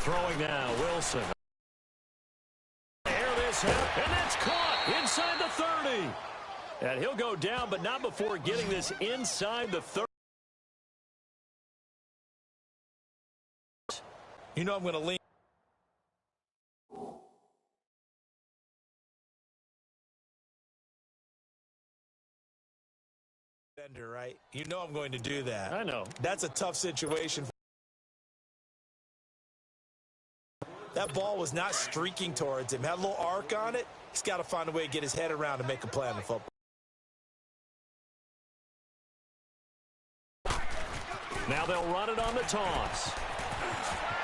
Throwing now, Wilson. Air this hit, and that's caught inside the 30. And he'll go down, but not before getting this inside the 30. You know I'm going to lean. Right? You know I'm going to do that. I know. That's a tough situation. That ball was not streaking towards him. Had a little arc on it. He's got to find a way to get his head around and make a play on the football. Now they'll run it on the toss.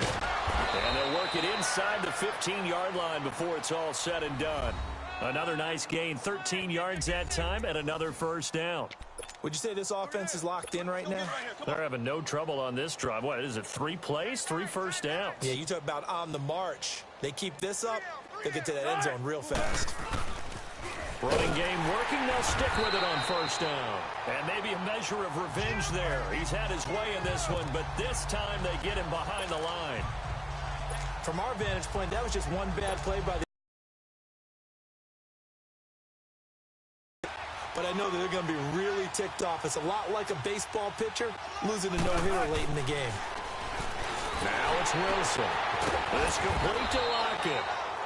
And they'll work it inside the 15-yard line before it's all said and done. Another nice gain, 13 yards that time, and another first down. Would you say this offense is locked in right now? They're having no trouble on this drive. What is it, 3 plays, 3 first downs? Yeah, you talk about on the march. They keep this up, they'll get to that end zone real fast. Running game working, they'll stick with it on first down. And maybe a measure of revenge there. He's had his way in this one, but this time they get him behind the line. From our vantage point, that was just one bad play by the... But I know that they're going to be really ticked off. It's a lot like a baseball pitcher losing a no-hitter late in the game. Now it's Wilson. It's complete to Lockett.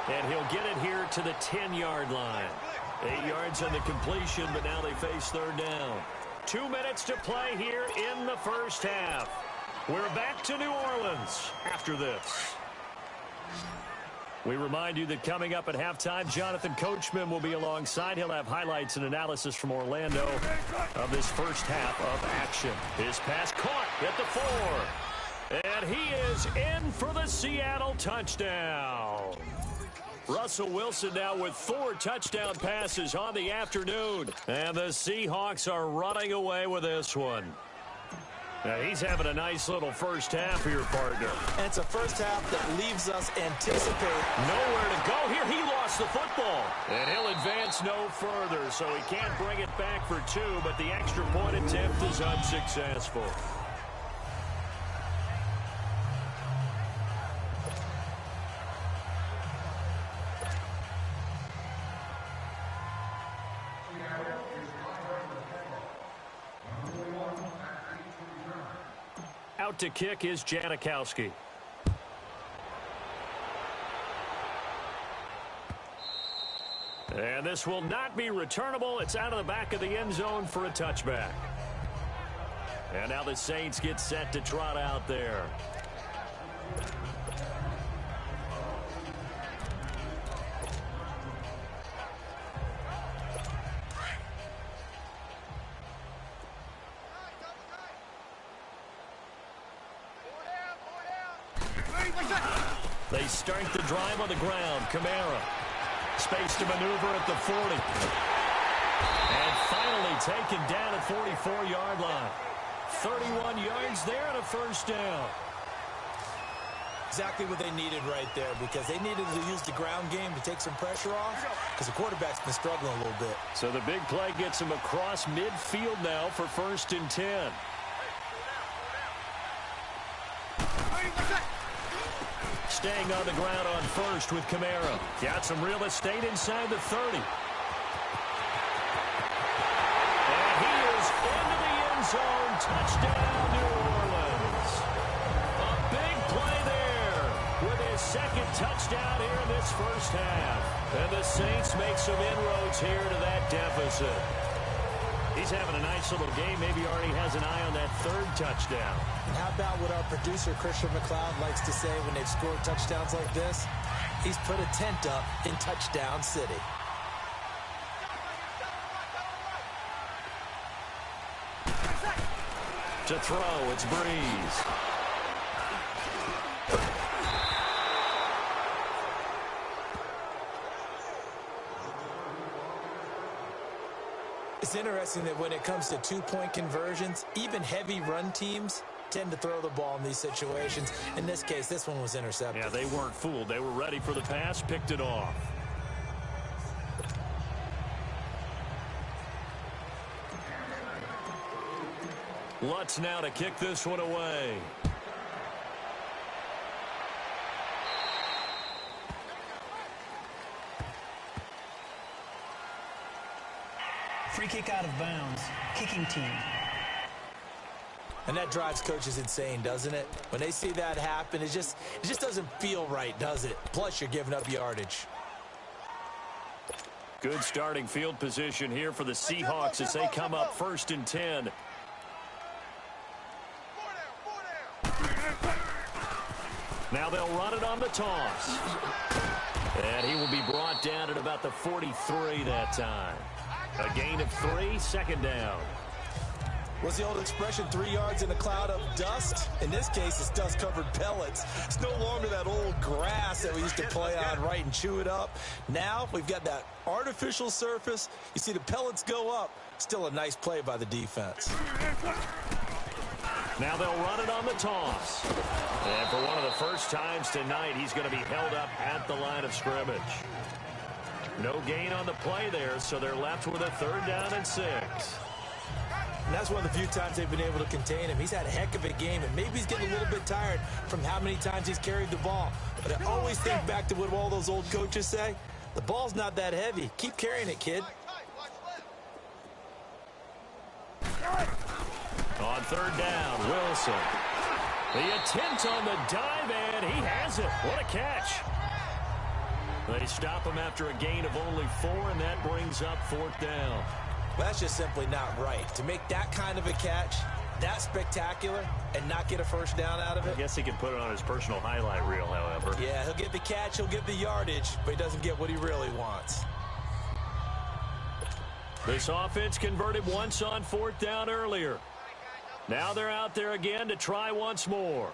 And he'll get it here to the 10-yard line. 8 yards on the completion, but now they face third down. 2 minutes to play here in the first half. We're back to New Orleans after this. We remind you that coming up at halftime, Jonathan Coachman will be alongside. He'll have highlights and analysis from Orlando of this first half of action. His pass caught at the 4. And he is in for the Seattle touchdown. Russell Wilson now with 4 touchdown passes on the afternoon. And the Seahawks are running away with this one. Now he's having a nice little first half here, partner. And it's a first half that leaves us anticipate. Nowhere to go here. He lost the football. And he'll advance no further, so he can't bring it back for 2, but the extra point attempt is unsuccessful. Out to kick is Janikowski. And this will not be returnable. It's out of the back of the end zone for a touchback. And now the Saints get set to trot out there. They start the drive on the ground. Kamara. Space to maneuver at the 40. And finally taken down at 44-yard line. 31 yards there and a first down. Exactly what they needed right there, because they needed to use the ground game to take some pressure off, because the quarterback's been struggling a little bit. So the big play gets him across midfield now for 1st and 10. Staying on the ground on first with Kamara. Got some real estate inside the 30. And he is into the end zone. Touchdown, New Orleans. A big play there with his 2nd touchdown here in this first half. And the Saints make some inroads here to that deficit. He's having a nice little game. Maybe already has an eye on that 3rd touchdown. And how about what our producer, Christian McLeod, likes to say when they've scored touchdowns like this? He's put a tent up in Touchdown City. To throw, it's Breeze. It's interesting that when it comes to 2-point conversions, even heavy run teams tend to throw the ball in these situations. In this case, this one was intercepted. Yeah, they weren't fooled. They were ready for the pass, picked it off. Lutz now to kick this one away. Free kick out of bounds. Kicking team. And that drives coaches insane, doesn't it? When they see that happen, it just doesn't feel right, does it? Plus, you're giving up yardage. Good starting field position here for the Seahawks as they come up 1st and 10. Now they'll run it on the toss. And he will be brought down at about the 43 that time. A gain of 3, 2nd down. What's the old expression, 3 yards in a cloud of dust? In this case, it's dust-covered pellets. It's no longer that old grass that we used to play on, right, and chew it up. Now we've got that artificial surface. You see the pellets go up. Still a nice play by the defense. Now they'll run it on the toss. And for one of the first times tonight, he's going to be held up at the line of scrimmage. No gain on the play there, so they're left with a 3rd down and 6. And that's one of the few times they've been able to contain him. He's had a heck of a game, and maybe he's getting a little bit tired from how many times he's carried the ball. But I always think back to what all those old coaches say. The ball's not that heavy. Keep carrying it, kid. On 3rd down, Wilson. The attempt on the dive, and he has it. What a catch. They stop him after a gain of only 4, and that brings up 4th down. Well, that's just simply not right. To make that kind of a catch, that spectacular, and not get a 1st down out of it. I guess he can put it on his personal highlight reel, however. Yeah, he'll get the catch, he'll get the yardage, but he doesn't get what he really wants. This offense converted once on 4th down earlier. Now they're out there again to try once more.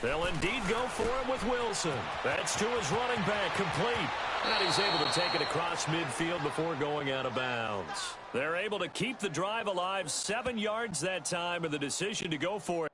They'll indeed go for him with Wilson. That's to his running back, complete. And he's able to take it across midfield before going out of bounds. They're able to keep the drive alive, 7 yards that time, and the decision to go for it.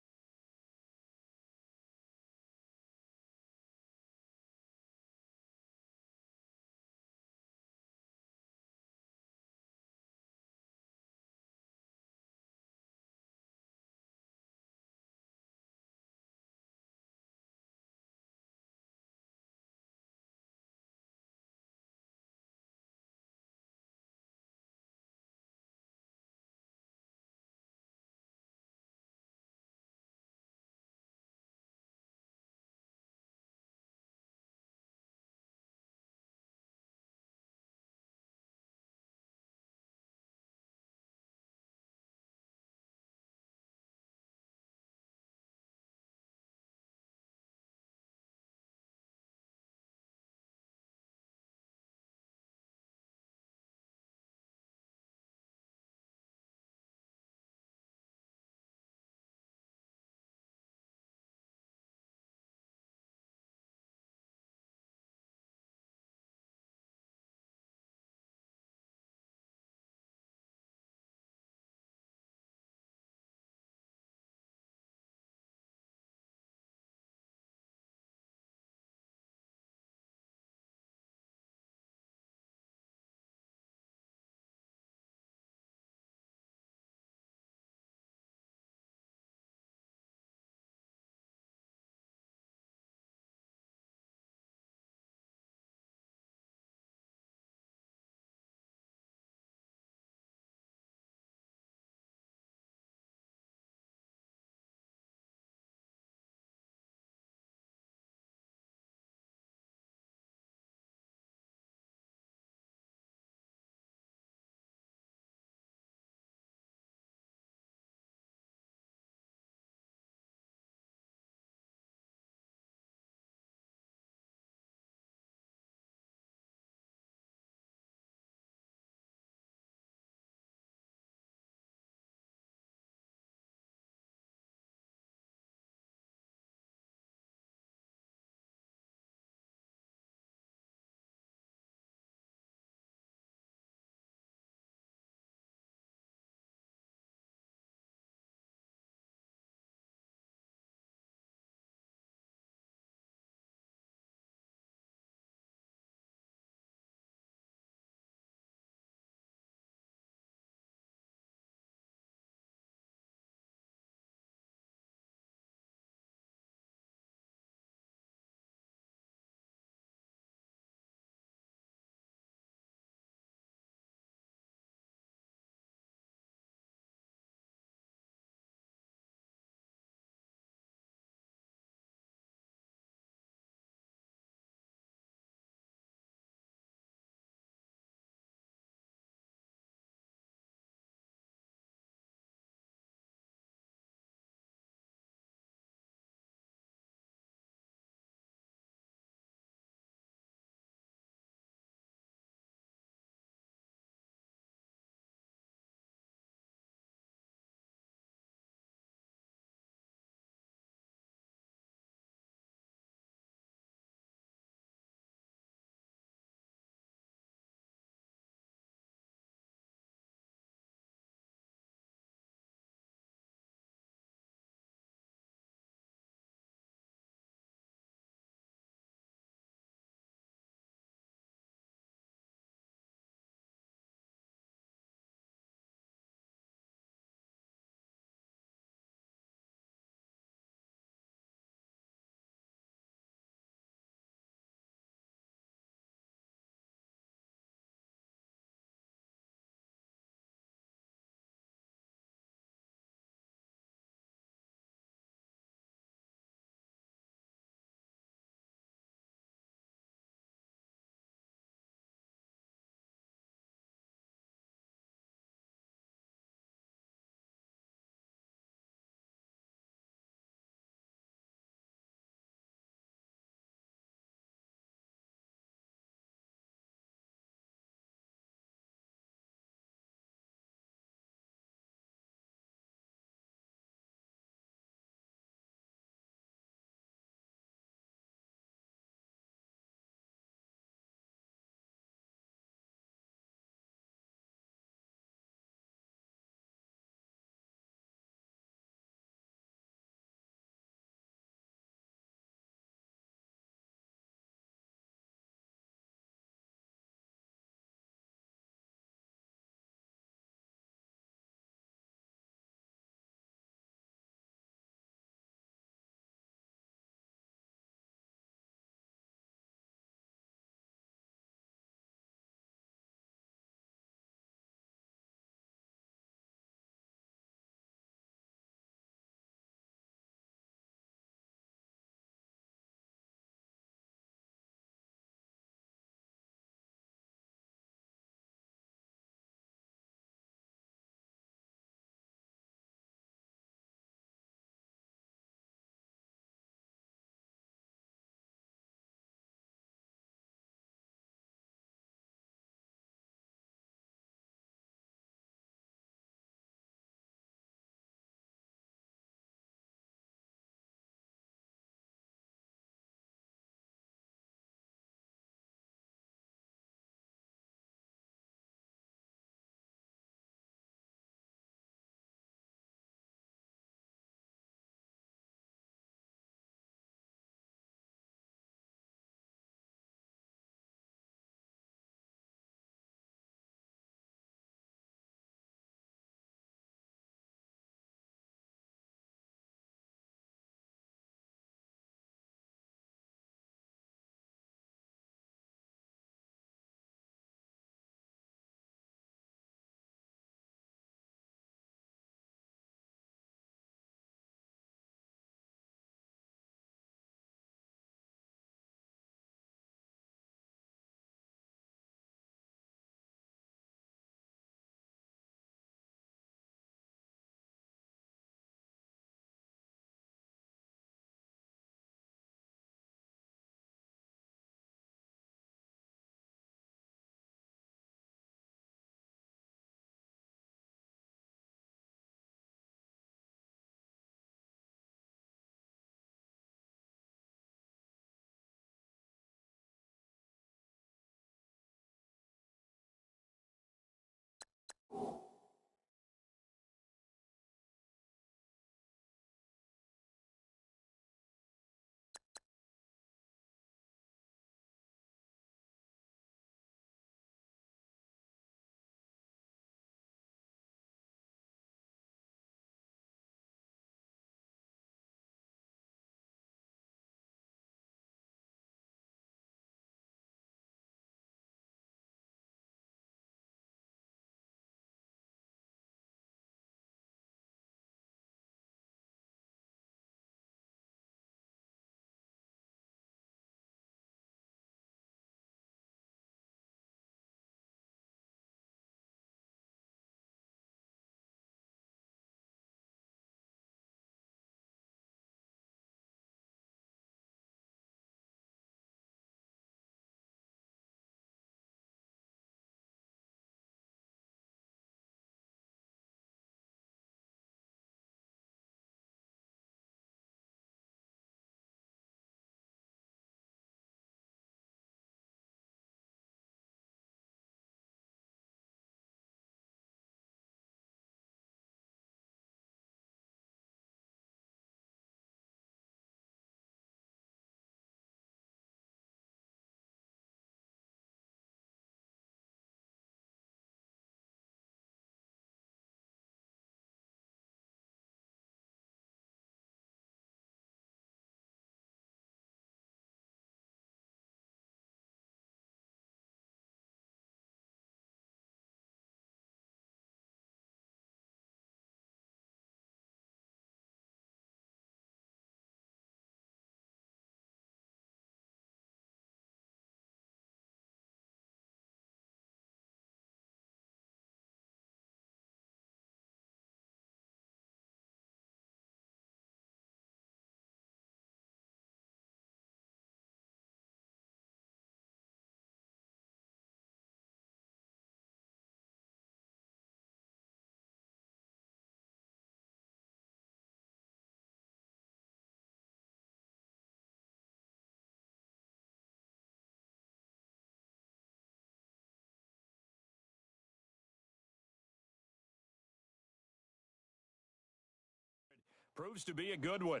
Proves to be a good one.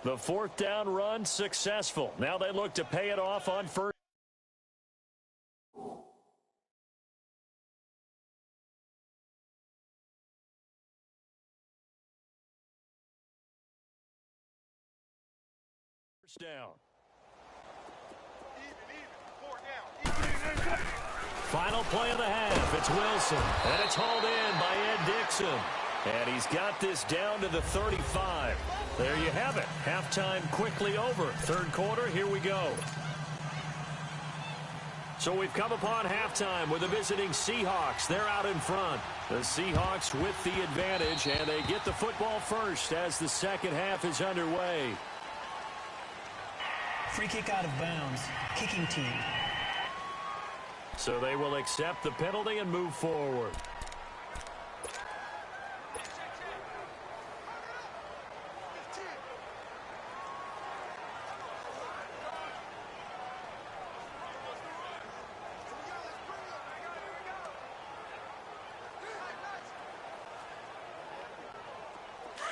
The fourth down run successful. Now they look to pay it off on first down. Final play of the half. It's Wilson, and it's hauled in by Ed Dickson. And he's got this down to the 35. There you have it. Halftime quickly over. Third quarter, here we go. So we've come upon halftime with the visiting Seahawks. They're out in front. The Seahawks with the advantage, and they get the football first as the second half is underway. Free kick out of bounds. Kicking team. So they will accept the penalty and move forward.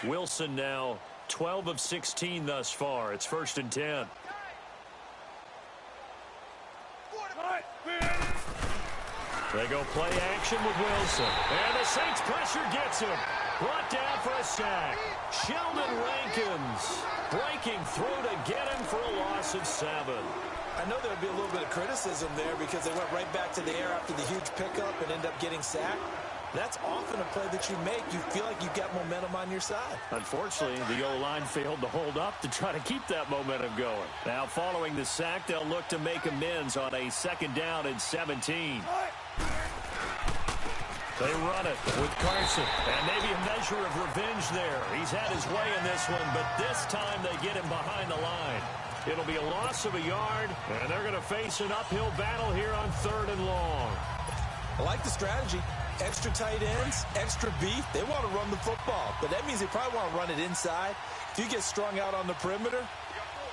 Wilson now 12 of 16 thus far. It's 1st and 10. They go play action with Wilson. And the Saints pressure gets him. Brought down for a sack. Sheldon Rankins breaking through to get him for a loss of 7. I know there'll be a little bit of criticism there because they went right back to the air after the huge pickup and end up getting sacked. That's often a play that you make. You feel like you've got momentum on your side. Unfortunately, the O-line failed to hold up to try to keep that momentum going. Now, following the sack, they'll look to make amends on a 2nd down and 17. They run it with Carson. And maybe a measure of revenge there. He's had his way in this one, but this time they get him behind the line. It'll be a loss of a yard, and they're going to face an uphill battle here on 3rd and long. I like the strategy. Extra tight ends, extra beef. They want to run the football, but that means they probably want to run it inside. If you get strung out on the perimeter,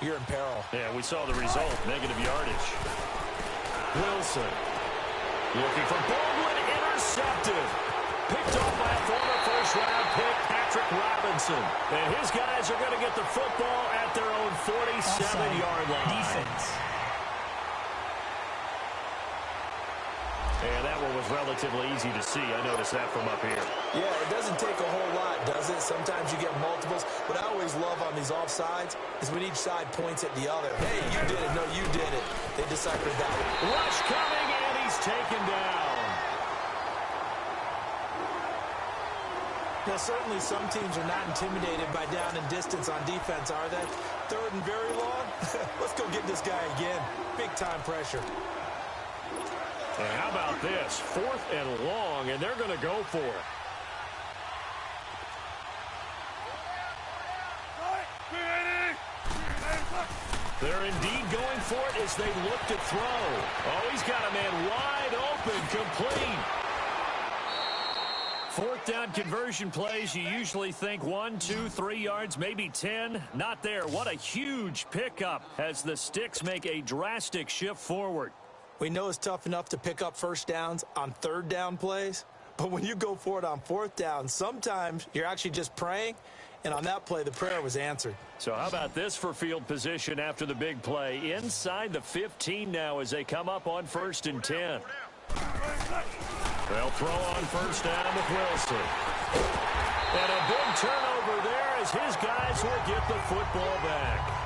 you're in peril. Yeah, we saw the result, negative yardage. Wilson looking for Baldwin, intercepted. Picked off by a former first-round pick, Patrick Robinson. And his guys are going to get the football at their own 47-yard line. Defense. And that one was relatively easy to see. I noticed that from up here. Yeah, it doesn't take a whole lot, does it? Sometimes you get multiples. What I always love on these offsides is when each side points at the other. Hey, you did it. No, you did it. They deciphered that one. Rush coming, and he's taken down. Now, certainly some teams are not intimidated by down and distance on defense, are they? 3rd and very long? Let's go get this guy again. Big-time pressure. And how about this? 4th and long, and they're going to go for it. They're indeed going for it as they look to throw. Oh, he's got a man wide open, complete. 4th down conversion plays, you usually think 1, 2, 3 yards, maybe 10. Not there. What a huge pickup as the Sticks make a drastic shift forward. We know it's tough enough to pick up first downs on 3rd down plays, but when you go for it on 4th down, sometimes you're actually just praying, and on that play, the prayer was answered. So how about this for field position after the big play? Inside the 15 now as they come up on 1st and 10. They'll throw on 1st down with Wilson. And a big turnover there as his guys will get the football back.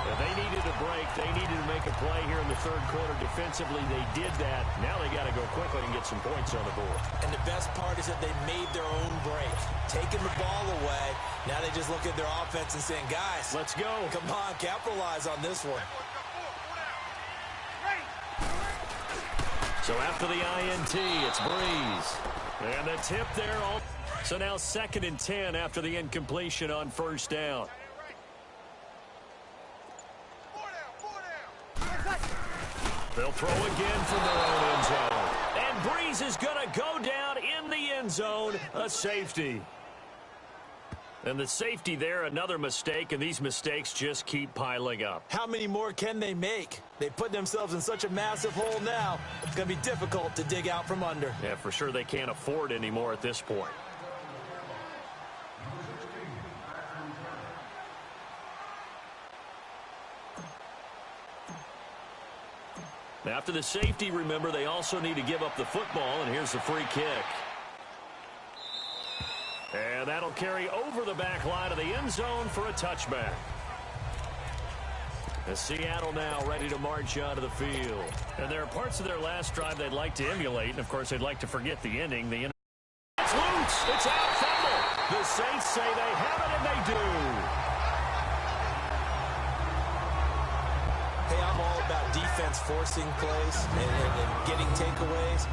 And they needed a break. They needed to make a play here in the 3rd quarter. Defensively, they did that. Now they got to go quickly and get some points on the board. And the best part is that they made their own break. Taking the ball away. Now they just look at their offense and saying, guys, let's go. Come on, capitalize on this one. So after the INT, it's Breeze. And the tip there. So now 2nd and 10 after the incompletion on 1st down. They'll throw again from their own end zone. And Breeze is going to go down in the end zone, a safety. And the safety there, another mistake, and these mistakes just keep piling up. How many more can they make? They put themselves in such a massive hole now. It's going to be difficult to dig out from under. Yeah, for sure they can't afford anymore at this point. After the safety, remember, they also need to give up the football, and here's the free kick. And that'll carry over the back line of the end zone for a touchback. As Seattle now ready to march onto the field. And there are parts of their last drive they'd like to emulate, and of course they'd like to forget the ending. It's loose. It's out. Fumble. The Saints say they have it, and they do. Hey, I'm all about defense forcing plays and getting takeaways.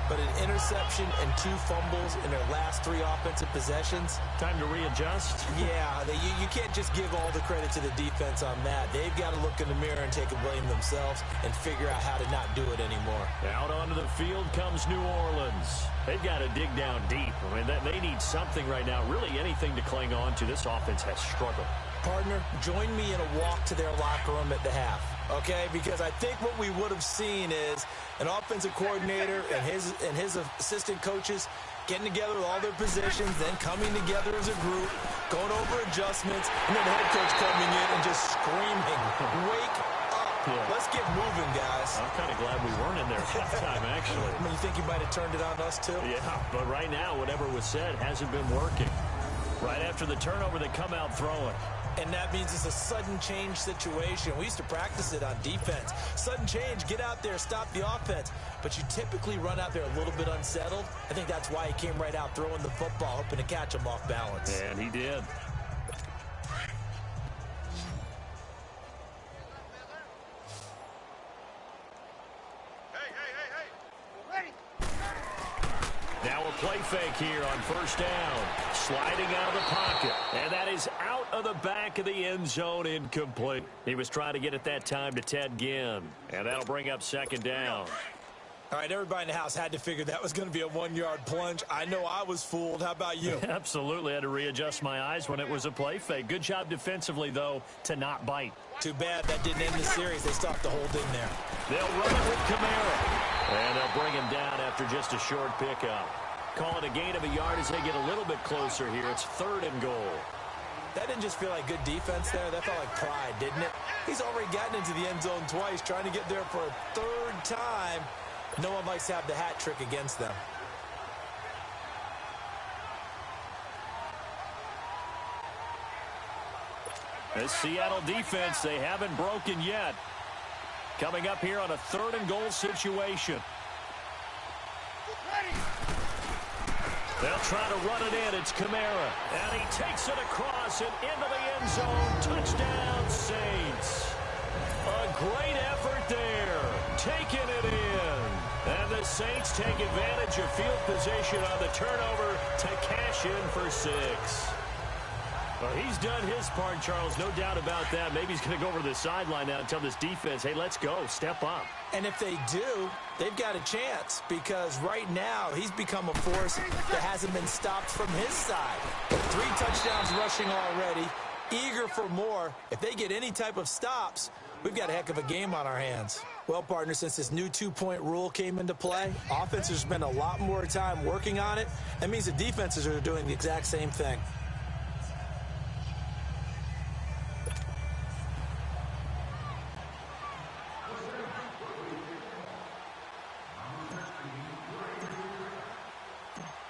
But an interception and 2 fumbles in their last 3 offensive possessions. Time to readjust? Yeah, you can't just give all the credit to the defense on that. They've got to look in the mirror and take a blame themselves and figure out how to not do it anymore. Out onto the field comes New Orleans. They've got to dig down deep. I mean, they need something right now, really anything to cling on to. This offense has struggled. Partner, join me in a walk to their locker room at the half, okay? Because I think what we would have seen is an offensive coordinator and his assistant coaches getting together with all their positions, then coming together as a group, going over adjustments, and then the head coach coming in and just screaming, wake up. Yeah. Let's get moving, guys. I'm kind of glad we weren't in there halftime, actually. I mean, you think he might have turned it on us, too? Yeah, but right now, whatever was said hasn't been working. Right after the turnover, they come out throwing. And that means it's a sudden change situation. We used to practice it on defense. Sudden change, get out there, stop the offense. But you typically run out there a little bit unsettled. I think that's why he came right out throwing the football, hoping to catch him off balance. And he did. Now a play fake here on first down. Sliding out of the pocket. And that is out of the back of the end zone, incomplete. He was trying to get it that time to Ted Ginn. And that'll bring up second down. All right, everybody in the house had to figure that was going to be a 1-yard plunge. I know I was fooled. How about you? Absolutely. I had to readjust my eyes when it was a play fake. Good job defensively, though, to not bite. Too bad that didn't end the series. They stopped the hold in there. They'll run it with Kamara. And they'll bring him down after just a short pickup. Call it a gain of a yard as they get a little bit closer here. It's 3rd and goal. That didn't just feel like good defense there. That felt like pride, didn't it? He's already gotten into the end zone twice, trying to get there for a 3rd time. No one likes to have the hat trick against them. This Seattle defense, they haven't broken yet. Coming up here on a 3rd and goal situation. They'll try to run it in. It's Kamara. And he takes it across and into the end zone. Touchdown, Saints. A great effort there. Taking it in. And the Saints take advantage of field position on the turnover to cash in for 6. Well, he's done his part, Charles. No doubt about that. Maybe he's going to go over to the sideline now and tell this defense, hey, let's go. Step up. And if they do, they've got a chance because right now he's become a force that hasn't been stopped from his side. 3 touchdowns rushing already, eager for more. If they get any type of stops, we've got a heck of a game on our hands. Well, partner, since this new 2-point rule came into play, offenses spend a lot more time working on it. That means the defenses are doing the exact same thing.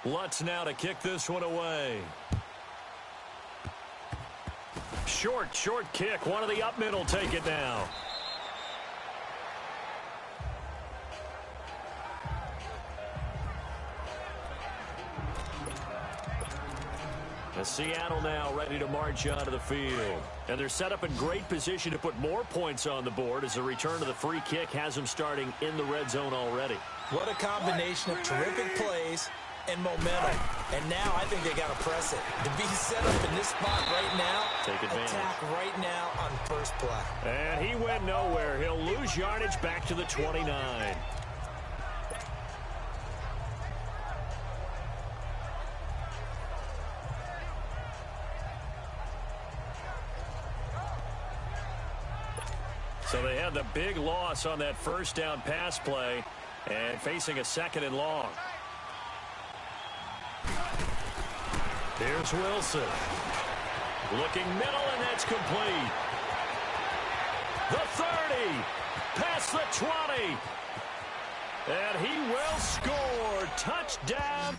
Lutz now to kick this one away. Short kick. One of the up middle take it now. Seattle now ready to march onto the field. And they're set up in great position to put more points on the board as the return of the free kick has them starting in the red zone already. What a combination of terrific plays and momentum. And now I think they got to press it. To be set up in this spot right now, take advantage. Attack right now on first play. And he went nowhere. He'll lose yardage back to the 29. had the big loss on that first down pass play and facing a 2nd and long. Here's Wilson. Looking middle, and that's complete. The 30. Past the 20. And he will score. Touchdown.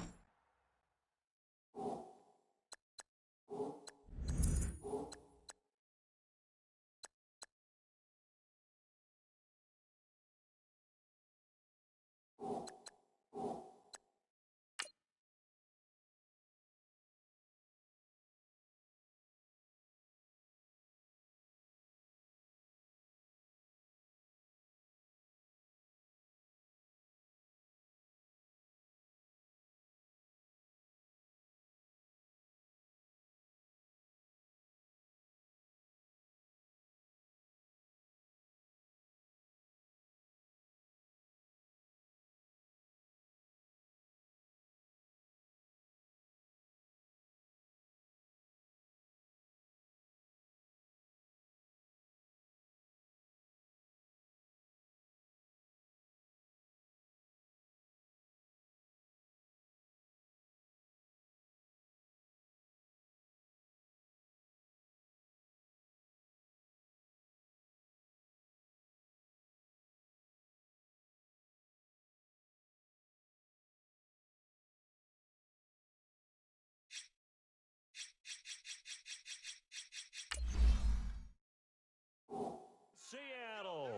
Seattle.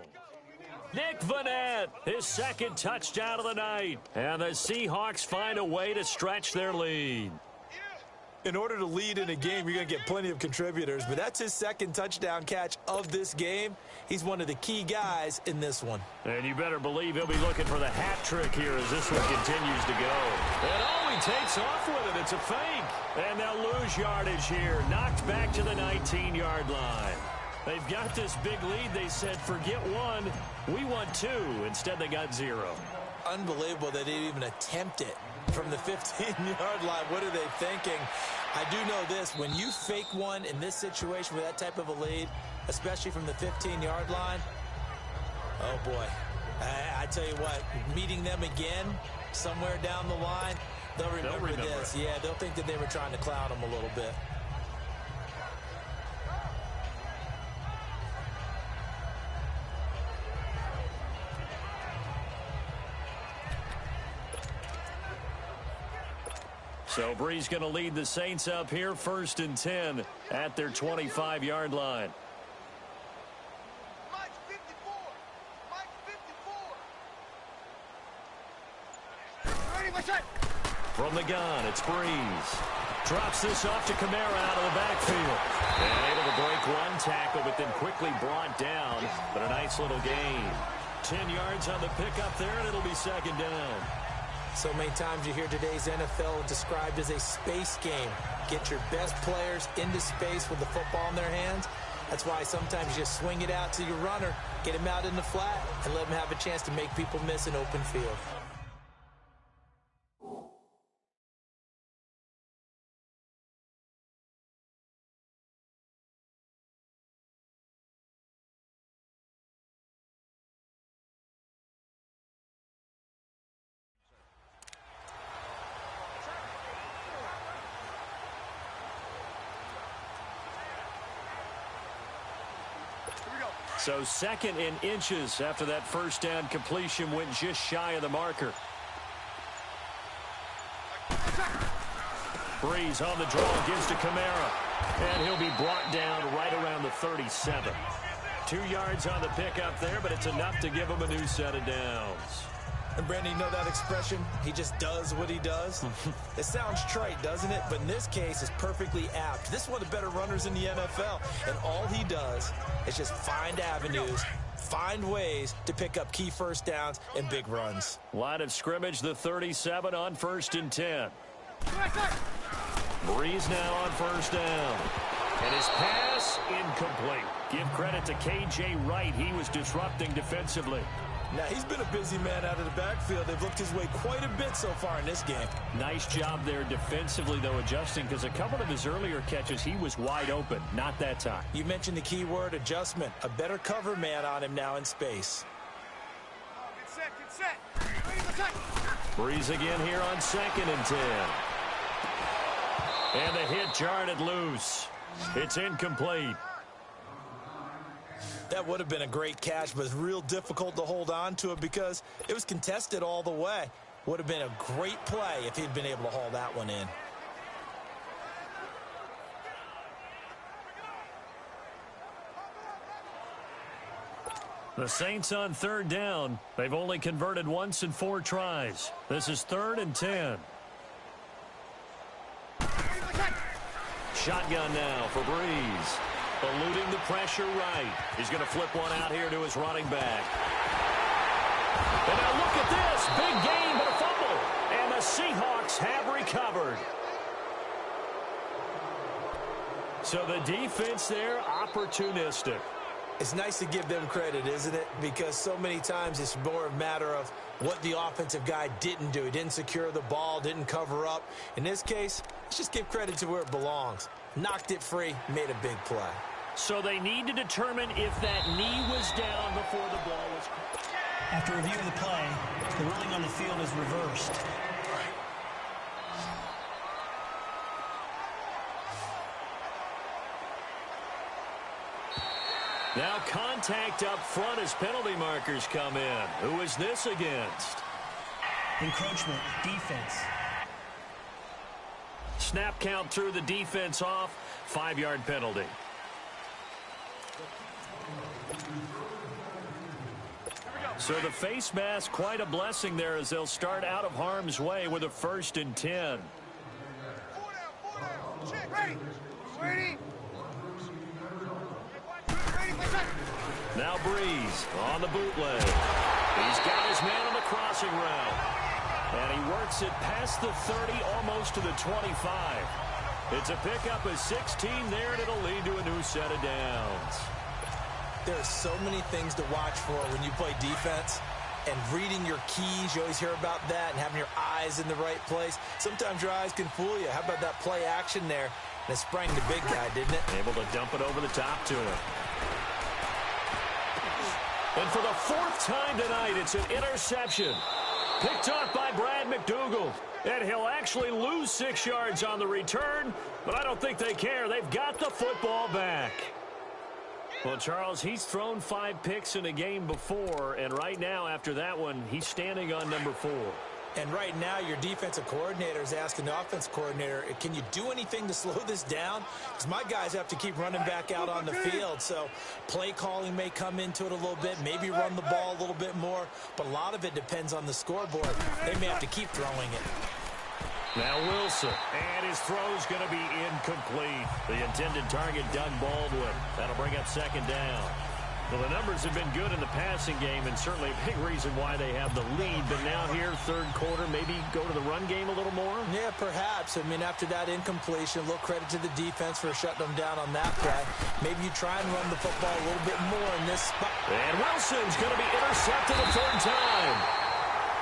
Nick Vannett, his 2nd touchdown of the night. And the Seahawks find a way to stretch their lead. In order to lead in a game, you're going to get plenty of contributors, but that's his 2nd touchdown catch of this game. He's one of the key guys in this one. And you better believe he'll be looking for the hat trick here as this one continues to go. And he takes off with it. It's a fake. And they'll lose yardage here. Knocked back to the 19-yard line. They've got this big lead. They said, forget 1. We want 2. Instead, they got 0. Unbelievable that they even attempt it from the 15-yard line. What are they thinking? I do know this. When you fake one in this situation with that type of a lead, especially from the 15-yard line, oh, boy. I tell you what, meeting them again somewhere down the line, they'll remember this. Yeah, they'll think that they were trying to cloud them a little bit. So Brees going to lead the Saints up here, 1st and 10 at their 25-yard line. Mike 54. Mike 54. Ready, my shot. From the gun, it's Brees. Drops this off to Kamara out of the backfield. And able to break one tackle, but then quickly brought down. But a nice little gain. 10 yards on the pickup there, and it'll be 2nd down. So many times you hear today's NFL described as a space game. Get your best players into space with the football in their hands. That's why sometimes you just swing it out to your runner, get him out in the flat, and let him have a chance to make people miss an open field. So 2nd and inches after that first down completion went just shy of the marker. Brees on the draw, gives to Kamara. And he'll be brought down right around the 37. 2 yards on the pickup there, but it's enough to give him a new set of downs. And Brandon, you know that expression? He just does what he does. It sounds trite, doesn't it? But in this case, it's perfectly apt. This is one of the better runners in the NFL. And all he does is just find avenues, find ways to pick up key first downs and big runs. Line of scrimmage, the 37 on 1st and 10. Brees now on 1st down. And his pass incomplete. Give credit to K.J. Wright. He was disrupting defensively. Now, he's been a busy man out of the backfield. They've looked his way quite a bit so far in this game. Nice job there defensively, though, adjusting, because a couple of his earlier catches, he was wide open. Not that time. You mentioned the key word, adjustment. A better cover man on him now in space. Get set, get set. Ready for set. Breeze again here on 2nd and 10. And the hit jarred it loose. It's incomplete. That would have been a great catch, but it's real difficult to hold on to it because it was contested all the way. Would have been a great play if he'd been able to haul that one in. The Saints on 3rd down. They've only converted once in 4 tries. This is 3rd and 10. Shotgun now for Breeze. Eluding the pressure right. He's going to flip one out here to his running back. And now look at this. Big gain, but a fumble. And the Seahawks have recovered. So the defense there, opportunistic. It's nice to give them credit, isn't it? Because so many times it's more a matter of what the offensive guy didn't do. He didn't secure the ball, didn't cover up. In this case, let's just give credit to where it belongs. Knocked it free, made a big play. So they need to determine if that knee was down before the ball was caught. After review of the play, the ruling on the field is reversed. Now contact up front as penalty markers come in. Who is this against? Encroachment, defense. Snap count threw the defense off. 5-yard penalty. So the face mask, quite a blessing there as they'll start out of harm's way with a 1st and 10. 4 down. Check. Ready. Ready. Ready for set. Now Breeze on the bootleg. He's got his man on the crossing route. And he works it past the 30, almost to the 25. It's a pickup of 16 there, and it'll lead to a new set of downs. There are so many things to watch for when you play defense. And reading your keys, you always hear about that, and having your eyes in the right place. Sometimes your eyes can fool you. How about that play action there? And it sprang the big guy, didn't it? Able to dump it over the top to him. And for the 4th time tonight, it's an interception. Picked off by Brad McDougald. And he'll actually lose 6 yards on the return, but I don't think they care. They've got the football back. Well, Charles, he's thrown 5 picks in a game before, and right now, after that one, he's standing on number 4. And right now, your defensive coordinator is asking the offensive coordinator, can you do anything to slow this down? Because my guys have to keep running back out on the field. So play calling may come into it a little bit, maybe run the ball a little bit more. But a lot of it depends on the scoreboard. They may have to keep throwing it. Now Wilson, and his throw's going to be incomplete. The intended target, Doug Baldwin. That'll bring up 2nd down. Well, the numbers have been good in the passing game, and certainly a big reason why they have the lead. But now here, 3rd quarter, maybe go to the run game a little more? Yeah, perhaps. I mean, after that incompletion, a little credit to the defense for shutting them down on that play. Maybe you try and run the football a little bit more in this spot. And Wilson's going to be intercepted a 3rd time.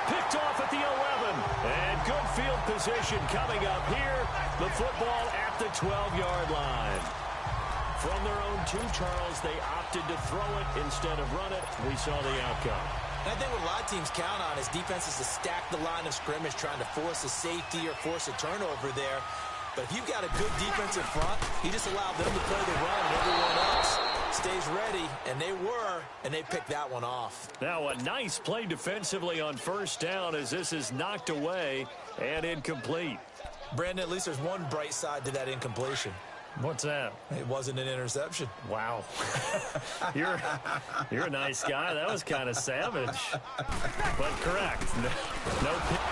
Picked off at the 11. And good field position coming up here. The football at the 12-yard line. From their own 2, Charles, they opted to throw it instead of run it. We saw the outcome. And I think what a lot of teams count on is defenses to stack the line of scrimmage, trying to force a safety or force a turnover there. But if you've got a good defensive front, you just allow them to play the run and everyone else stays ready. And they were, and they picked that one off. Now a nice play defensively on 1st down as this is knocked away and incomplete. Brandon, at least there's one bright side to that incompletion. What's that? It wasn't an interception. Wow. You're a nice guy. That was kind of savage. But correct. No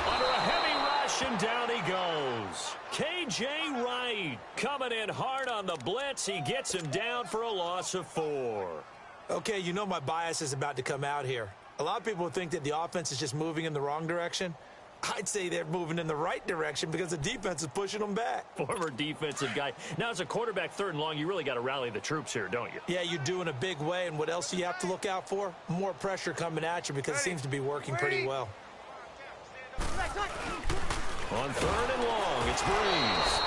under a heavy rush, and down he goes. K.J. Wright coming in hard on the blitz. He gets him down for a loss of 4. Okay, you know my bias is about to come out here. A lot of people think that the offense is just moving in the wrong direction. I'd say they're moving in the right direction because the defense is pushing them back. Former defensive guy. Now, as a quarterback, 3rd and long, you really got to rally the troops here, don't you? Yeah, you do in a big way. And what else do you have to look out for? More pressure coming at you because it seems to be working pretty well. On 3rd and long, it's Breeze.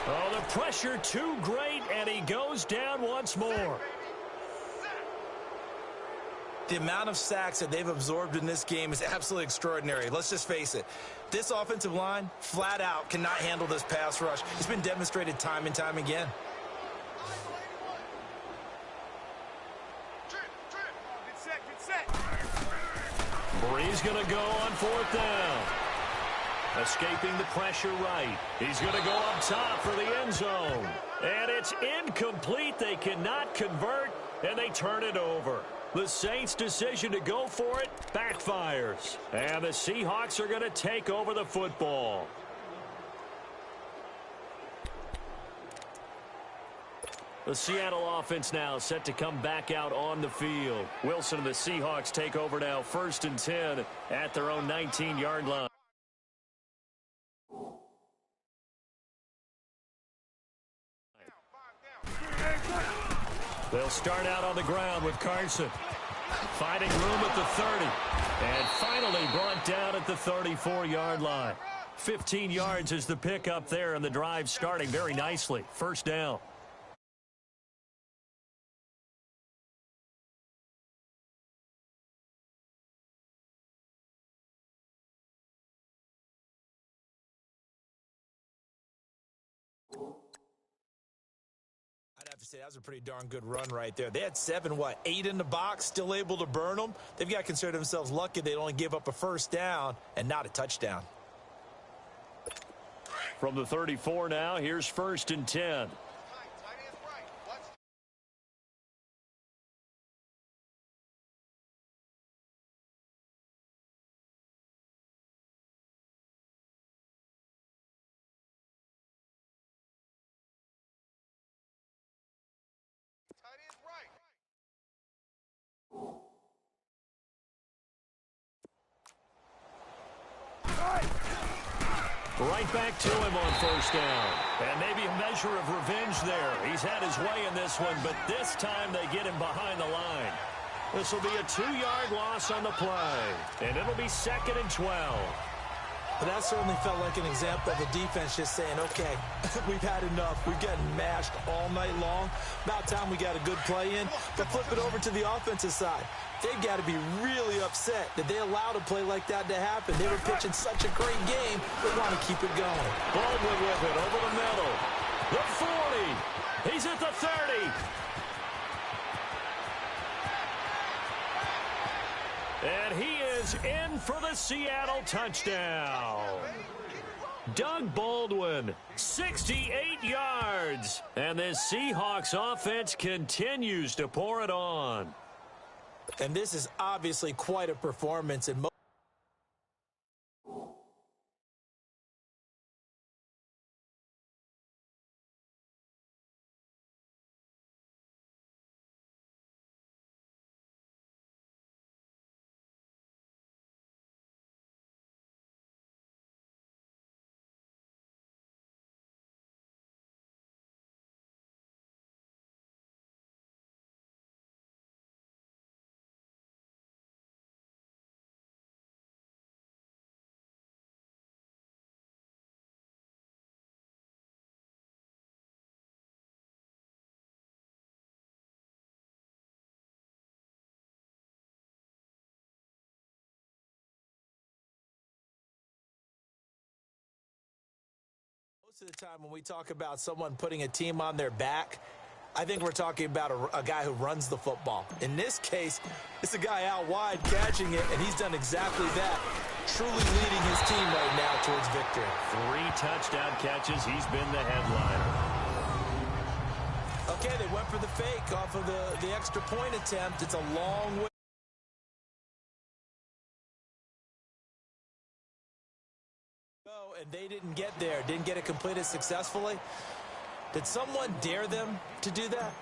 Oh, the pressure too great, and he goes down once more. The amount of sacks that they've absorbed in this game is absolutely extraordinary. Let's just face it. This offensive line, flat out, cannot handle this pass rush. It's been demonstrated time and time again. Get set. Breeze going to go on 4th down. Escaping the pressure right. He's going to go up top for the end zone. And it's incomplete. They cannot convert, and they turn it over. The Saints' decision to go for it backfires. And the Seahawks are going to take over the football. The Seattle offense now set to come back out on the field. Wilson and the Seahawks take over now 1st and 10 at their own 19-yard line. They'll start out on the ground with Carson. Finding room at the 30. And finally brought down at the 34-yard line. 15 yards is the pickup there, and the drive starting very nicely. 1st down. I'd have to say that was a pretty darn good run right there. They had 8 in the box, still able to burn them. They've got to consider themselves lucky they only give up a 1st down and not a touchdown. From the 34 now, here's 1st and 10. Right back to him on 1st down. And maybe a measure of revenge there. He's had his way in this one, but this time they get him behind the line. This will be a 2-yard loss on the play. And it'll be 2nd and 12. But that certainly felt like an example of the defense just saying, okay, we've had enough. We've gotten mashed all night long. About time we got a good play in. But flip it over to the offensive side. They've got to be really upset that they allowed a play like that to happen. They were pitching such a great game, but want to keep it going. Baldwin with it over the middle. The 40. He's at the 30. And he is in for the Seattle touchdown. Doug Baldwin, 68 yards. And this Seahawks offense continues to pour it on. And this is obviously quite a performance. And most of the time when we talk about someone putting a team on their back, I think we're talking about a guy who runs the football. In this case, it's a guy out wide catching it, and he's done exactly that, truly leading his team right now towards victory. 3 touchdown catches. He's been the headliner. Okay, they went for the fake off of the extra point attempt. It's a long way. And they didn't get there, didn't get it completed successfully. Did someone dare them to do that?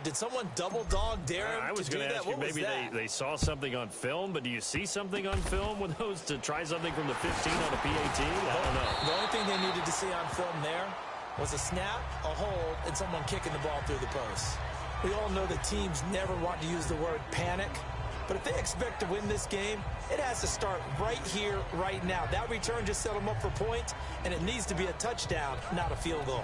Did someone double dog dare them I was to do going to that? ask you, maybe they saw something on film, but do you see something on film with those to try something from the 15 on a PAT? I don't know. The only thing they needed to see on film there was a snap, a hold, and someone kicking the ball through the post. We all know that teams never want to use the word panic, but if they expect to win this game, it has to start right here, right now. That return just set them up for points, and it needs to be a touchdown, not a field goal.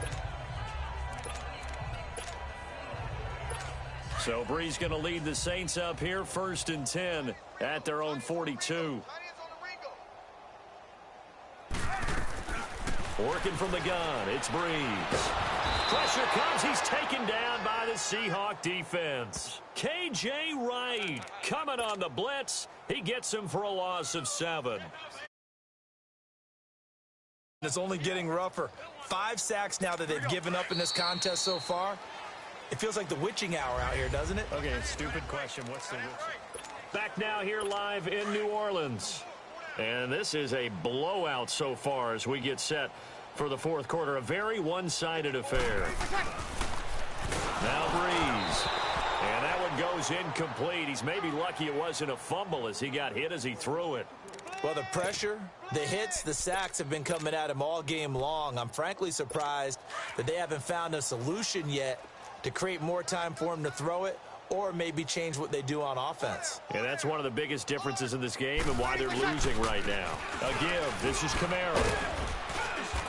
So Bree's going to lead the Saints up here, 1st and 10 at their own 42. Working from the gun, it's Breeze. Pressure comes, he's taken down by the Seahawk defense. K.J. Wright coming on the blitz. He gets him for a loss of 7. It's only getting rougher. 5 sacks now that they've given up in this contest so far. It feels like the witching hour out here, doesn't it? Okay, stupid question. What's the witching? Back now here live in New Orleans. And this is a blowout so far as we get set for the 4th quarter. A very one-sided affair. Now Breeze. And that one goes incomplete. He's maybe lucky it wasn't a fumble as he got hit as he threw it. Well, the pressure, the hits, the sacks have been coming at him all game long. I'm frankly surprised that they haven't found a solution yet to create more time for him to throw it or maybe change what they do on offense. And that's one of the biggest differences in this game and why they're losing right now. A give. This is Kamara.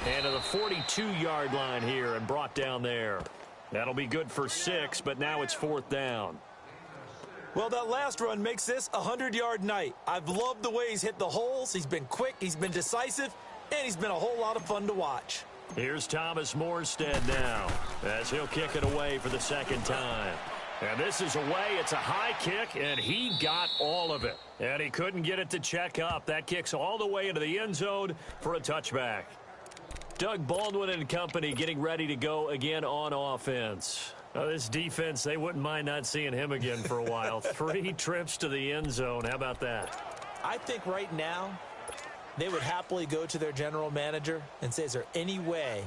And to the 42-yard line here and brought down there. That'll be good for 6, but now it's 4th down. Well, that last run makes this a 100-yard night. I've loved the way he's hit the holes. He's been quick, he's been decisive, and he's been a whole lot of fun to watch. Here's Thomas Morstead now as he'll kick it away for the 2nd time. And this is away. It's a high kick, and he got all of it. And he couldn't get it to check up. That kicks all the way into the end zone for a touchback. Doug Baldwin and company getting ready to go again on offense. This defense, they wouldn't mind not seeing him again for a while. 3 trips to the end zone. How about that? I think right now they would happily go to their general manager and say, is there any way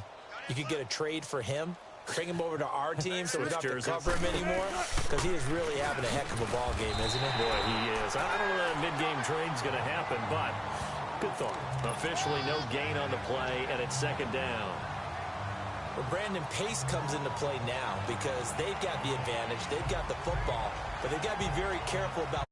you could get a trade for him? Bring him over to our team so we don't have to cover him anymore? Because he is really having a heck of a ball game, isn't he? Boy, he is. I don't know that mid-game trade's going to happen, but good thought. Officially no gain on the play, and it's 2nd down. Well, Brandon, pace comes into play now because they've got the advantage. They've got the football, but they've got to be very careful about